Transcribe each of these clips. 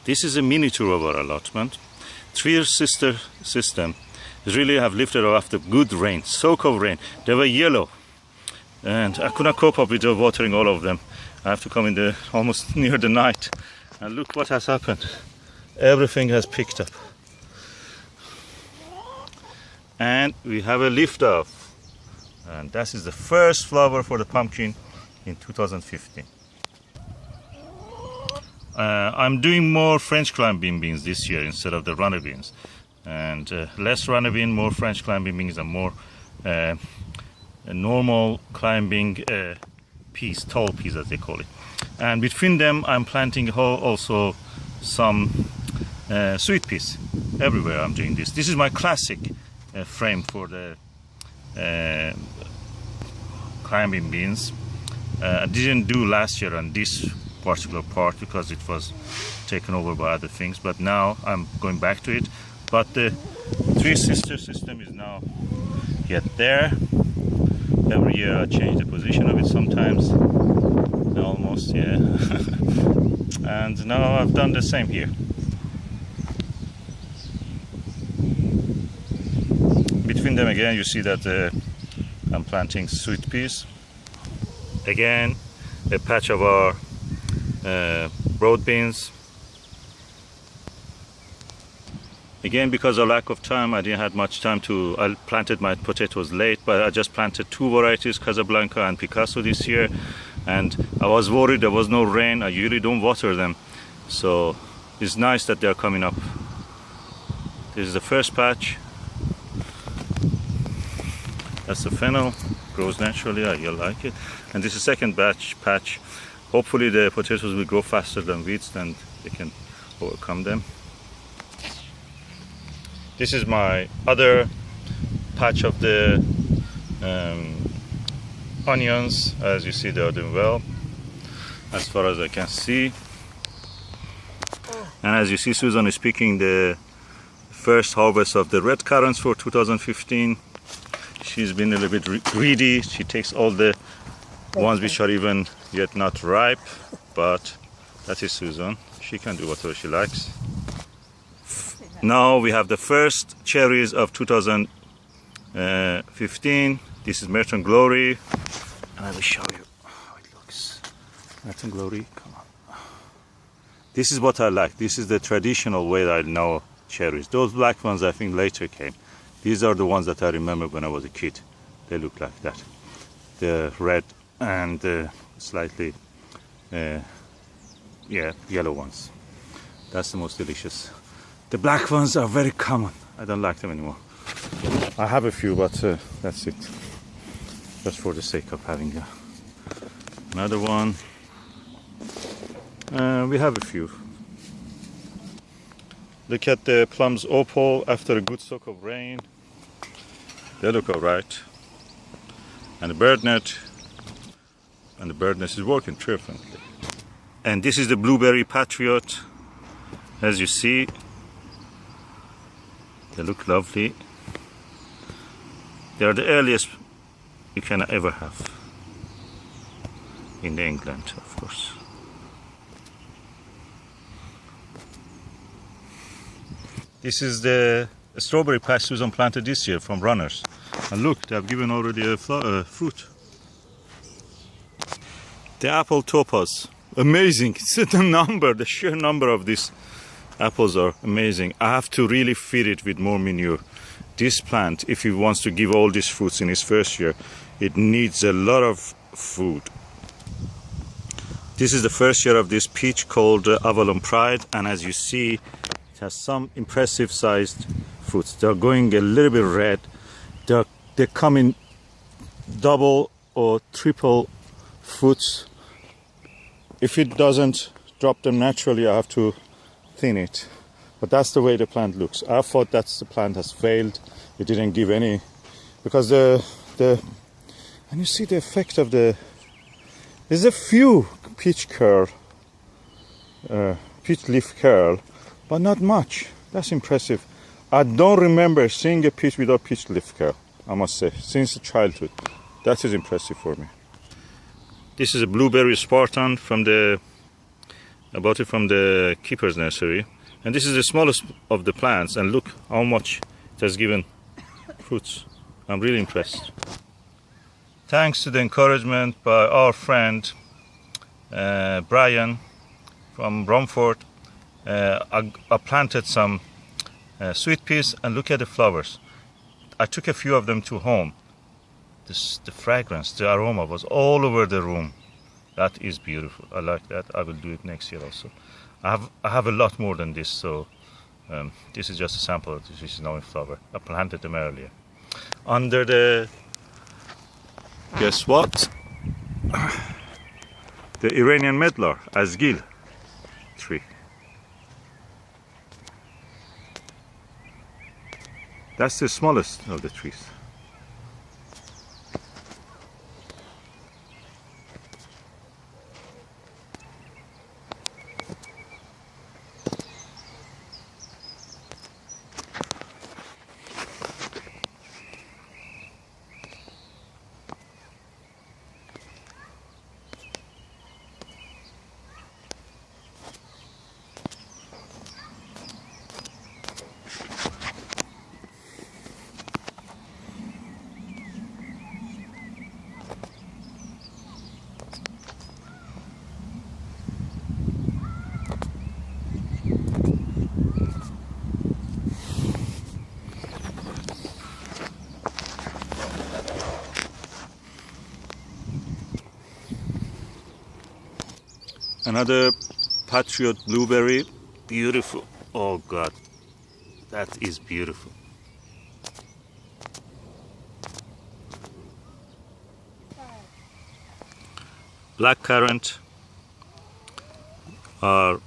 This is a mini tour of our allotment. Three sister system really have lifted off the good rain, soak of rain. They were yellow and I could not cope up with watering all of them. I have to come in the almost near the night, and look what has happened. Everything has picked up. And we have a lift off, and that is the first flower for the pumpkin in 2015. I'm doing more French climbing beans this year instead of the runner beans, and less runner bean, more French climbing beans, and more normal climbing peas, tall peas as they call it. And between them I'm planting also some sweet peas. Everywhere I'm doing this. This is my classic frame for the climbing beans. I didn't do last year on this particular part because it was taken over by other things, but now I'm going back to it. But the three sister system is now yet there. Every year I change the position of it sometimes, almost, yeah. And now I've done the same here. Between them again you see that I'm planting sweet peas. Again a patch of our broad beans. Again, because of lack of time, I didn't have much time to, I planted my potatoes late, but I just planted two varieties, Casablanca and Picasso this year, and I was worried there was no rain. I usually don't water them, so it's nice that they're coming up. This is the first patch. That's the fennel, grows naturally, I like it. And this is the second patch. Hopefully the potatoes will grow faster than weeds and they can overcome them. This is my other patch of the onions. As you see, they are doing well as far as I can see. And as you see, Susan is picking the first harvest of the red currants for 2015. She's been a little bit greedy. She takes all the ones which are even yet not ripe, but that is Susan. She can do whatever she likes. Now we have the first cherries of 2015. This is Merton Glory, and I will show you how it looks. Merton Glory, come on. This is what I like. This is the traditional way that I know cherries. Those black ones I think later came. These are the ones that I remember when I was a kid. They look like that. The red and slightly yellow ones. That's the most delicious. The black ones are very common. I don't like them anymore. I have a few, but that's it. Just for the sake of having another one. We have a few. Look at the plums opal after a good soak of rain. They look alright. And the bird net. And the bird nest is working triumphantly. And this is the blueberry Patriot. As you see, they look lovely. They are the earliest you can ever have in England, of course. This is the strawberry patch Susan planted this year from runners. And look, they have given already a fruit. The apple Tapas, amazing. See the number, the sheer number of these apples are amazing. I have to really feed it with more manure. This plant, if he wants to give all these fruits in his first year, it needs a lot of food. This is the first year of this peach called Avalon Pride, and as you see, it has some impressive sized fruits. They're going a little bit red. They come in double or triple fruits. If it doesn't drop them naturally, I have to thin it. But that's the way the plant looks. I thought that the plant has failed. It didn't give any, because and you see the effect of there's a few peach leaf curl, but not much. That's impressive. I don't remember seeing a peach without peach leaf curl, I must say, since childhood. That is impressive for me. This is a blueberry Spartan from the I bought it from the keeper's nursery, and this is the smallest of the plants, and look how much it has given fruits. I'm really impressed. Thanks to the encouragement by our friend Brian from Romford, I planted some sweet peas, and look at the flowers. I took a few of them to home. The fragrance, the aroma was all over the room. That is beautiful. I like that. I will do it next year also. I have a lot more than this, so this is just a sample of this, which is now in flower. I planted them earlier. Under the, guess what? The Iranian medlar, Asgil tree. That's the smallest of the trees. Another Patriot blueberry, beautiful. Oh God, that is beautiful. Blackcurrant are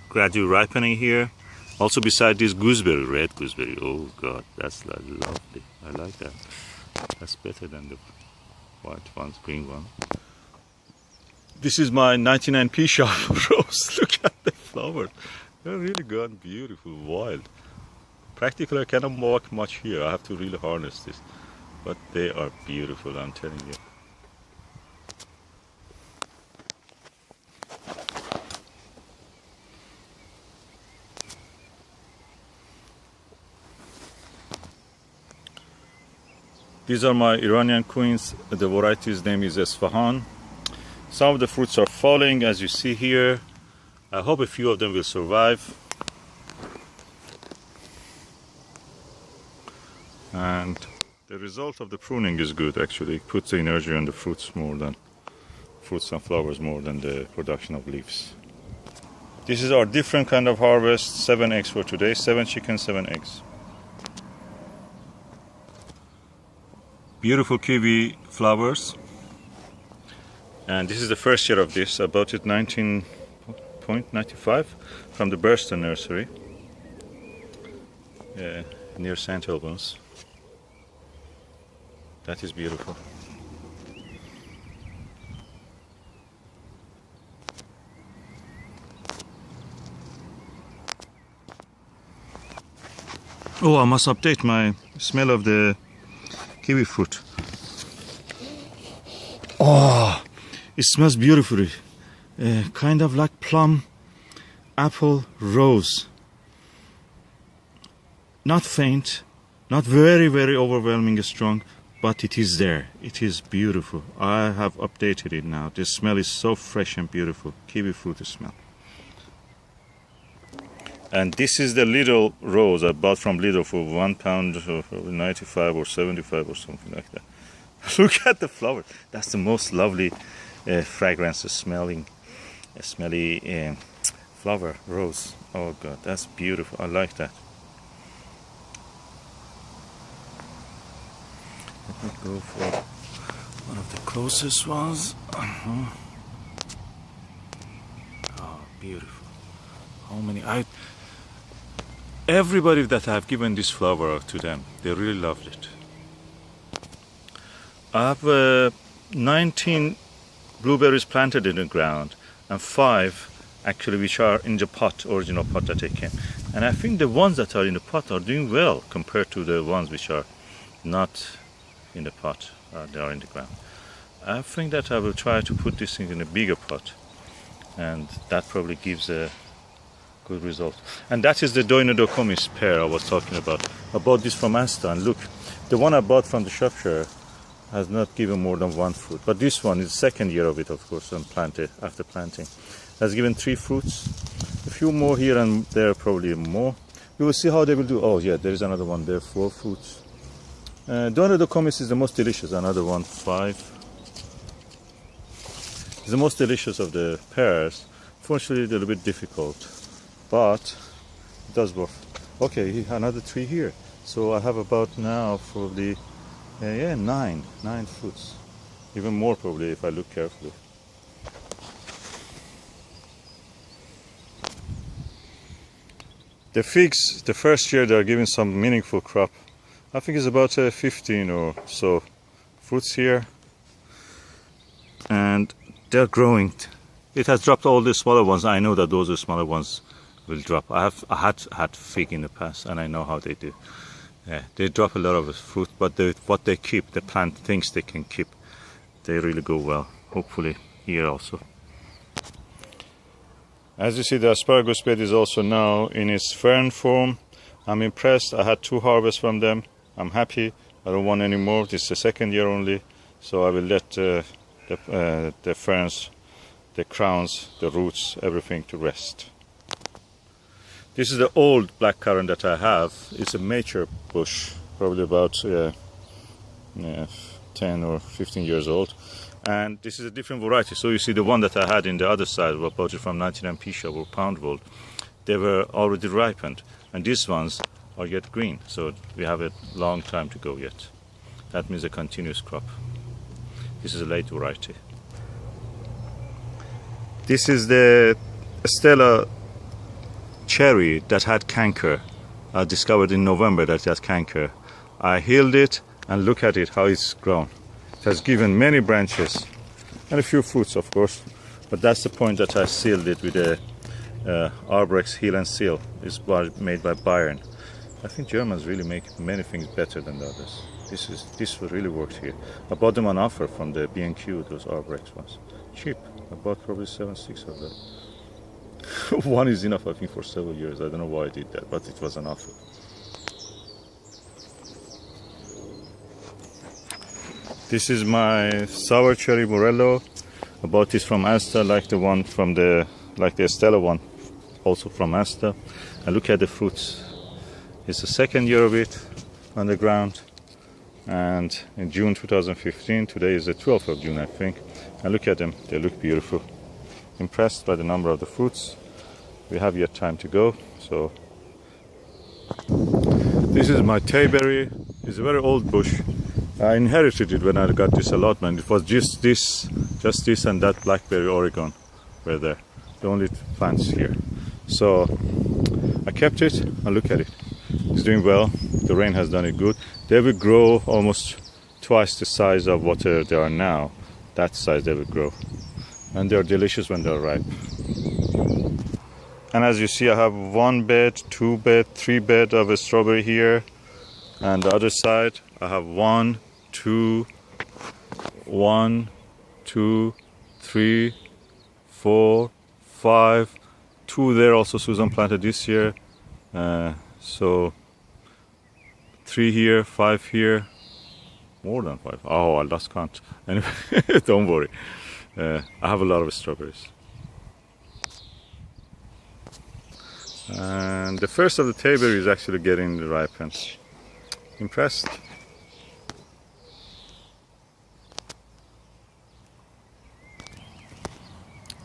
gradually ripening here. Also beside this gooseberry, red gooseberry. Oh God, that's lovely. I like that. That's better than the white ones, green one. This is my 99p Pshaw rose. Look at the flowers. They're really gone beautiful, wild. Practically I cannot walk much here. I have to really harness this. But they are beautiful, I'm telling you. These are my Iranian Queens. The variety's name is Isfahan. Some of the fruits are falling, as you see here. I hope a few of them will survive. And the result of the pruning is good, actually. It puts the energy on the fruits and flowers more than the production of leaves. This is our different kind of harvest. 7 eggs for today. 7 chickens, 7 eggs. Beautiful kiwi flowers. And this is the first year of this. I bought it 19.95 from the Burston nursery near St. Albans. That is beautiful. Oh, I must update my smell of the kiwi fruit. Oh, it smells beautifully. Kind of like plum, apple, rose. Not faint, not very, very overwhelming strong, but it is there. It is beautiful. I have updated it now. The smell is so fresh and beautiful. Kiwi fruit smell. And this is the little rose I bought from Lidl for £1.95 or 75 or something like that. Look at the flower. That's the most lovely fragrance smelly flower, rose. Oh God, that's beautiful. I like that. Let me go for one of the closest ones. Oh, beautiful. How many? Everybody that I have given this flower to them, they really loved it. I have 19 blueberries planted in the ground and 5 actually which are in the pot, original pot that I came. And I think the ones that are in the pot are doing well compared to the ones which are not in the pot, they are in the ground. I think that I will try to put this thing in a bigger pot and that probably gives a good result. And that is the Doinodocomis pear I was talking about. I bought this from Asta, and look, the one I bought from the shop share has not given more than one fruit, but this one is the second year of it, of course, and planted after planting. Has given 3 fruits, a few more here and there, probably more. We will see how they will do. Oh yeah, there is another one there, 4 fruits. Doinodocomis is the most delicious, another one, 5. It's the most delicious of the pears. Fortunately, a little bit difficult, but it does work. Okay, another 3 here. So I have about now probably, yeah, 9 fruits. Even more probably if I look carefully. The figs, the first year they are giving some meaningful crop. I think it's about 15 or so fruits here. And they're growing. It has dropped all the smaller ones. I know that those are smaller ones will drop. I had fig in the past, and I know how they do. Yeah, they drop a lot of fruit, but what they keep, the plant thinks they can keep, they really go well. Hopefully here also. As you see, the asparagus bed is also now in its fern form. I'm impressed. I had 2 harvests from them. I'm happy. I don't want any more. This is the second year only, so I will let the ferns, the crowns, the roots, everything to rest. This is the old blackcurrant that I have. It's a mature bush, probably about 10 or 15 years old. And this is a different variety. So you see the one that I had in the other side, I bought it from 99 Pshaw or pound wool. They were already ripened. And these ones are yet green. So we have a long time to go yet. That means a continuous crop. This is a late variety. This is the Stella cherry that had canker. I discovered in November that it has canker. I healed it, and look at it, how it's grown. It has given many branches and a few fruits, of course, but that's the point that I sealed it with a Arbrex Heal and Seal. It's made by Bayern. I think Germans really make many things better than the others. This really works here. I bought them on offer from the B&Q, those Arbrex ones. Cheap. I bought probably 7-6 of them. One is enough, I think, for several years. I don't know why I did that, but it was an offer. This is my sour cherry morello. I bought this from Asta, like the one from the Estella one, also from Asta. And look at the fruits. It's the second year of it on the ground. And in June 2015, today is the 12th of June, I think. And look at them, they look beautiful. Impressed by the number of the fruits. We have yet time to go, so. This is my tayberry. It's a very old bush. I inherited it when I got this allotment. It was just this and that blackberry Oregon were there. The only plants here. So I kept it and look at it. It's doing well. The rain has done it good. They will grow almost twice the size of what they are now. That size they will grow. And they're delicious when they're ripe. And as you see, I have 1 bed, 2 bed, 3 bed of a strawberry here. And the other side, I have 1, 2, 3, 4, 5. 2 there also Susan planted this year. So 3 here, 5 here. More than 5. Oh, I lost count. Anyway, don't worry. I have a lot of strawberries. And the first of the tayberry is actually getting ripened. Impressed?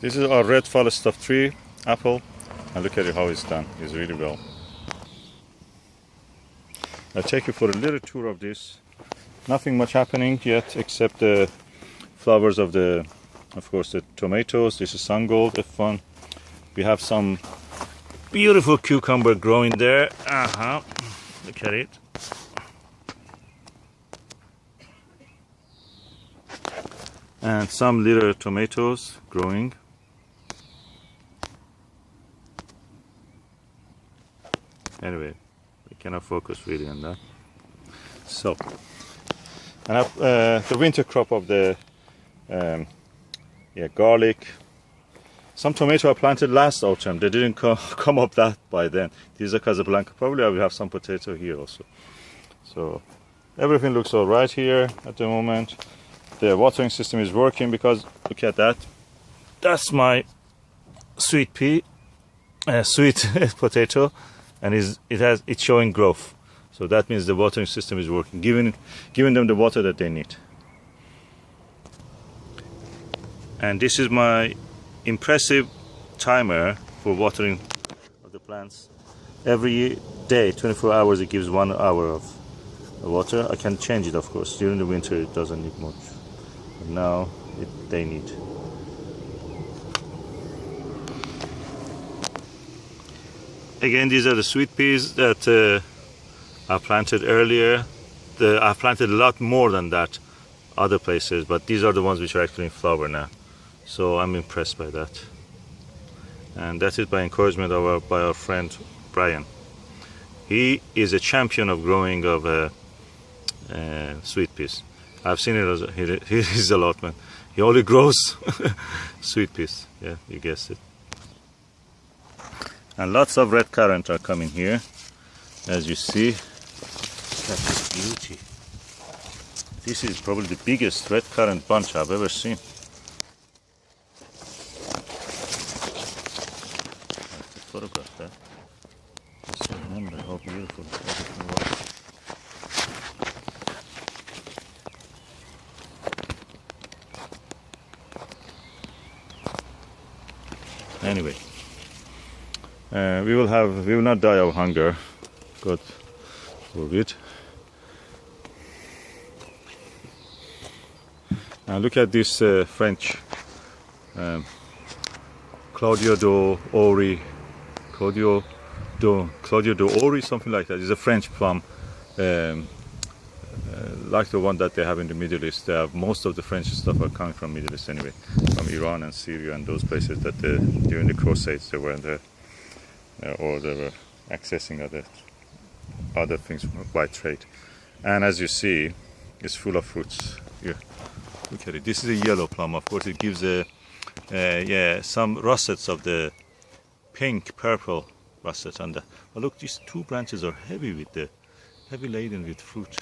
This is our red Falstaff tree apple, and look at it how it's done. It's really well. I'll take you for a little tour of this. Nothing much happening yet except the flowers of course, the tomatoes. This is Sungold F1. We have some beautiful cucumber growing there. Look at it. And some little tomatoes growing. Anyway, we cannot focus really on that. So, and the winter crop of the garlic, Some tomato I planted last autumn. They didn't come up that by then. These are Casablanca. Probably I will have some potato here also. So everything looks all right here at the moment. The watering system is working because look at that. That's my sweet pea, sweet potato, and it's showing growth. So that means the watering system is working, giving them the water that they need. And this is my impressive timer for watering of the plants. Every day, 24 hours, it gives 1 hour of water. I can change it, of course. During the winter, it doesn't need much. But now, they need. Again, these are the sweet peas that I planted earlier. I planted a lot more than that other places, but these are the ones which are actually in flower now. So I'm impressed by that. And that is by encouragement by our friend Brian. He is a champion of growing of sweet peas. I've seen it as his allotment. He only grows sweet peas. Yeah, you guessed it. And lots of red currant are coming here, as you see. That's a beauty. This is probably the biggest red currant bunch I've ever seen. Photograph that. Just remember how beautiful everything was. Anyway, we will not die of hunger, God forbid. Now look at this French Claudio d'Ori. Claudio d'Ori, something like that. It's a French plum, like the one that they have in the Middle East. They have, most of the French stuff are coming from Middle East anyway, from Iran and Syria and those places that during the Crusades they were in there, or they were accessing other things by trade. And as you see, it's full of fruits. Here, look at it. This is a yellow plum. Of course, it gives some russets of the pink, purple russet on that. But look, these two branches are heavy laden with fruit.